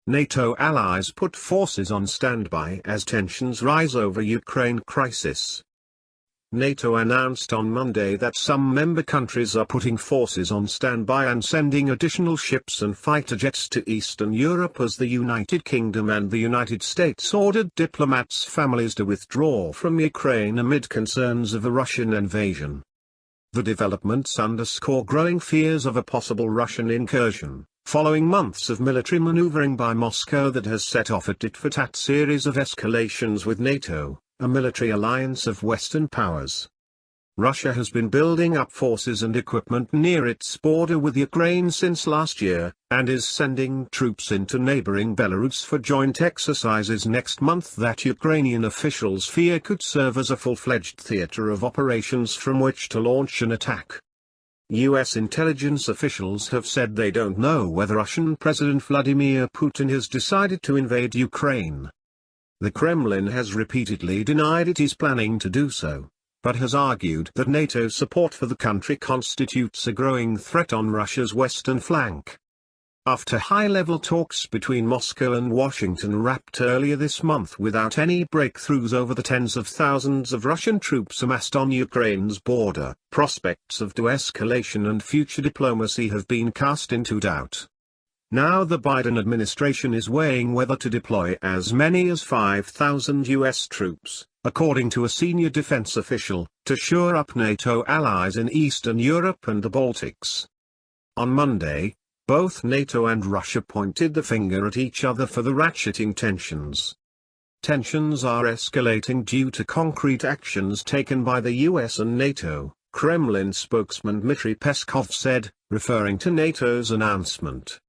NATO allies put forces on standby as tensions rise over Ukraine crisis. NATO announced on Monday that some member countries are putting forces on standby and sending additional ships and fighter jets to Eastern Europe as the United Kingdom and the United States ordered diplomats' families to withdraw from Ukraine amid concerns of a Russian invasion. The developments underscore growing fears of a possible Russian incursion, following months of military maneuvering by Moscow that has set off a tit-for-tat series of escalations with NATO, a military alliance of Western powers. Russia has been building up forces and equipment near its border with Ukraine since last year, and is sending troops into neighboring Belarus for joint exercises next month that Ukrainian officials fear could serve as a full-fledged theater of operations from which to launch an attack. U.S. intelligence officials have said they don't know whether Russian President Vladimir Putin has decided to invade Ukraine. The Kremlin has repeatedly denied it is planning to do so, but has argued that NATO support for the country constitutes a growing threat on Russia's western flank. After high-level talks between Moscow and Washington wrapped earlier this month without any breakthroughs over the tens of thousands of Russian troops amassed on Ukraine's border, prospects of de-escalation and future diplomacy have been cast into doubt. Now the Biden administration is weighing whether to deploy as many as 5,000 U.S. troops, according to a senior defense official, to shore up NATO allies in Eastern Europe and the Baltics. On Monday, both NATO and Russia pointed the finger at each other for the ratcheting tensions. Tensions are escalating due to concrete actions taken by the US and NATO, Kremlin spokesman Dmitry Peskov said, referring to NATO's announcement.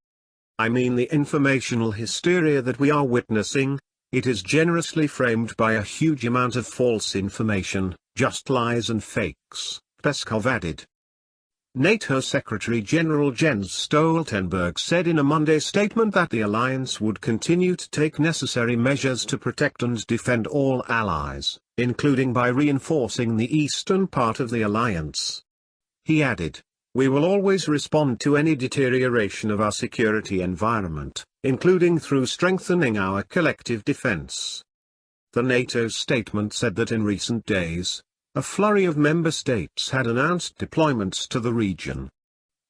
I mean the informational hysteria that we are witnessing, it is generously framed by a huge amount of false information, just lies and fakes, Peskov added. NATO Secretary-General Jens Stoltenberg said in a Monday statement that the alliance would continue to take necessary measures to protect and defend all allies, including by reinforcing the eastern part of the alliance. He added, "We will always respond to any deterioration of our security environment, including through strengthening our collective defense." The NATO statement said that in recent days, a flurry of member states had announced deployments to the region.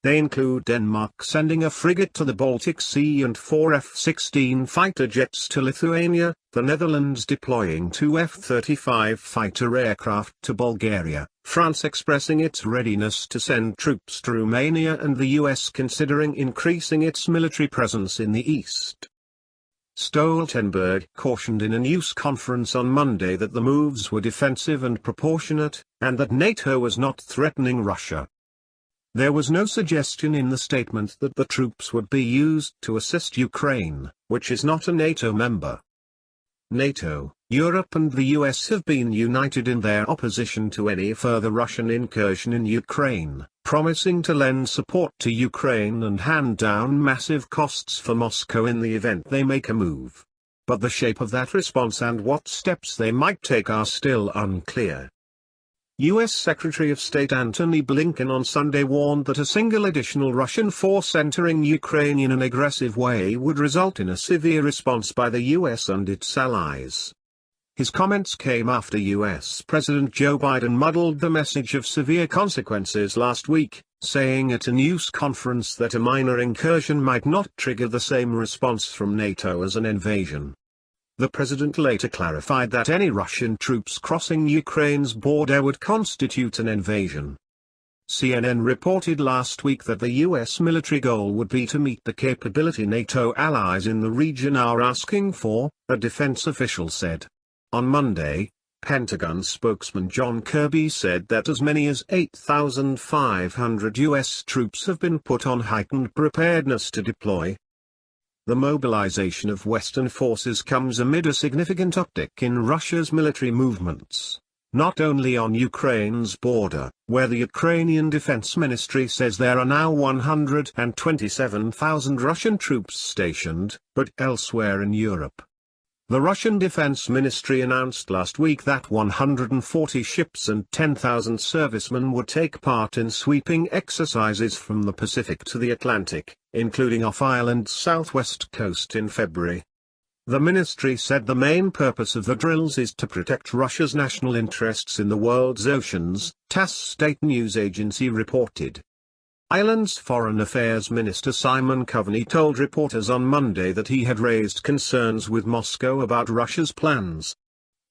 They include Denmark sending a frigate to the Baltic Sea and 4 F-16 fighter jets to Lithuania, the Netherlands deploying 2 F-35 fighter aircraft to Bulgaria, France expressing its readiness to send troops to Romania, and the US considering increasing its military presence in the east. Stoltenberg cautioned in a news conference on Monday that the moves were defensive and proportionate, and that NATO was not threatening Russia. There was no suggestion in the statement that the troops would be used to assist Ukraine, which is not a NATO member. NATO, Europe and the US have been united in their opposition to any further Russian incursion in Ukraine, promising to lend support to Ukraine and hand down massive costs for Moscow in the event they make a move. But the shape of that response and what steps they might take are still unclear. U.S. Secretary of State Antony Blinken on Sunday warned that a single additional Russian force entering Ukraine in an aggressive way would result in a severe response by the U.S. and its allies. His comments came after U.S. President Joe Biden muddled the message of severe consequences last week, saying at a news conference that a minor incursion might not trigger the same response from NATO as an invasion. The president later clarified that any Russian troops crossing Ukraine's border would constitute an invasion. CNN reported last week that the U.S. military goal would be to meet the capability NATO allies in the region are asking for, a defense official said. On Monday, Pentagon spokesman John Kirby said that as many as 8,500 U.S. troops have been put on heightened preparedness to deploy. The mobilization of Western forces comes amid a significant uptick in Russia's military movements, not only on Ukraine's border, where the Ukrainian Defense Ministry says there are now 127,000 Russian troops stationed, but elsewhere in Europe. The Russian Defense Ministry announced last week that 140 ships and 10,000 servicemen would take part in sweeping exercises from the Pacific to the Atlantic, including off Ireland's southwest coast in February. The ministry said the main purpose of the drills is to protect Russia's national interests in the world's oceans, TASS state news agency reported. Ireland's Foreign Affairs Minister Simon Coveney told reporters on Monday that he had raised concerns with Moscow about Russia's plans.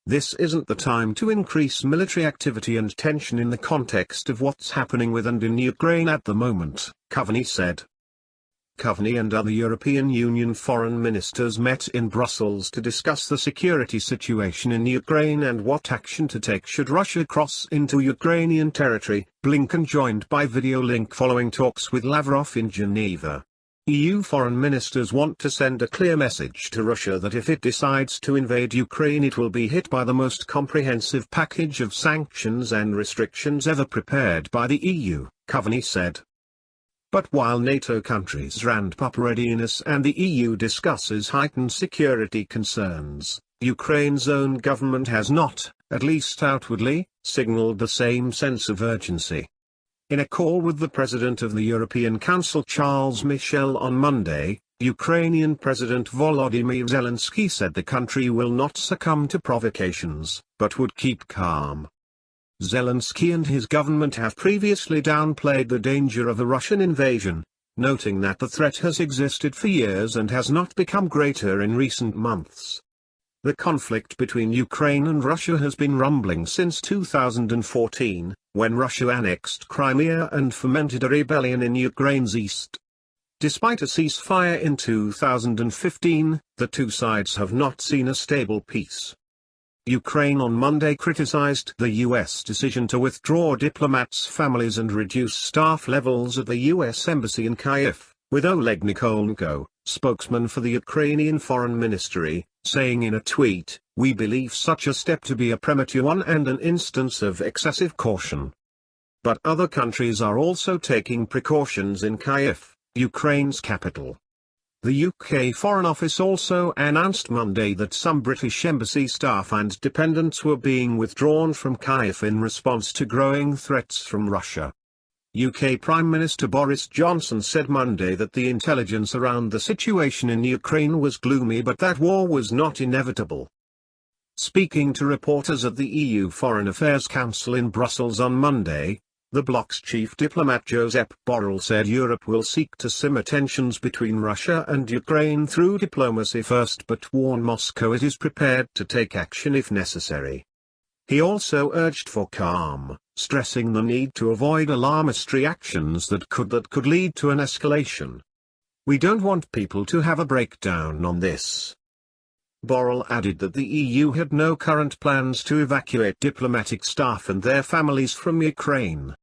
"This isn't the time to increase military activity and tension in the context of what's happening with and in Ukraine at the moment," Coveney said. Coveney and other European Union foreign ministers met in Brussels to discuss the security situation in Ukraine and what action to take should Russia cross into Ukrainian territory. Blinken joined by video link following talks with Lavrov in Geneva. EU foreign ministers want to send a clear message to Russia that if it decides to invade Ukraine it will be hit by the most comprehensive package of sanctions and restrictions ever prepared by the EU, Coveney said. But while NATO countries ramp up readiness and the EU discusses heightened security concerns, Ukraine's own government has not, at least outwardly, signaled the same sense of urgency. In a call with the President of the European Council Charles Michel on Monday, Ukrainian President Volodymyr Zelensky said the country will not succumb to provocations, but would keep calm. Zelensky and his government have previously downplayed the danger of a Russian invasion, noting that the threat has existed for years and has not become greater in recent months. The conflict between Ukraine and Russia has been rumbling since 2014, when Russia annexed Crimea and fomented a rebellion in Ukraine's east. Despite a ceasefire in 2015, the two sides have not seen a stable peace. Ukraine on Monday criticized the U.S. decision to withdraw diplomats' families and reduce staff levels at the U.S. Embassy in Kyiv, with Oleg Nikolyenko, spokesman for the Ukrainian Foreign Ministry, saying in a tweet, "We believe such a step to be a premature one and an instance of excessive caution." But other countries are also taking precautions in Kyiv, Ukraine's capital. The UK Foreign Office also announced Monday that some British embassy staff and dependents were being withdrawn from Kyiv in response to growing threats from Russia. UK Prime Minister Boris Johnson said Monday that the intelligence around the situation in Ukraine was gloomy but that war was not inevitable. Speaking to reporters at the EU Foreign Affairs Council in Brussels on Monday, the bloc's chief diplomat Josep Borrell said Europe will seek to simmer tensions between Russia and Ukraine through diplomacy first but warned Moscow it is prepared to take action if necessary. He also urged for calm, stressing the need to avoid alarmist reactions that could lead to an escalation. "We don't want people to have a breakdown on this." Borrell added that the EU had no current plans to evacuate diplomatic staff and their families from Ukraine.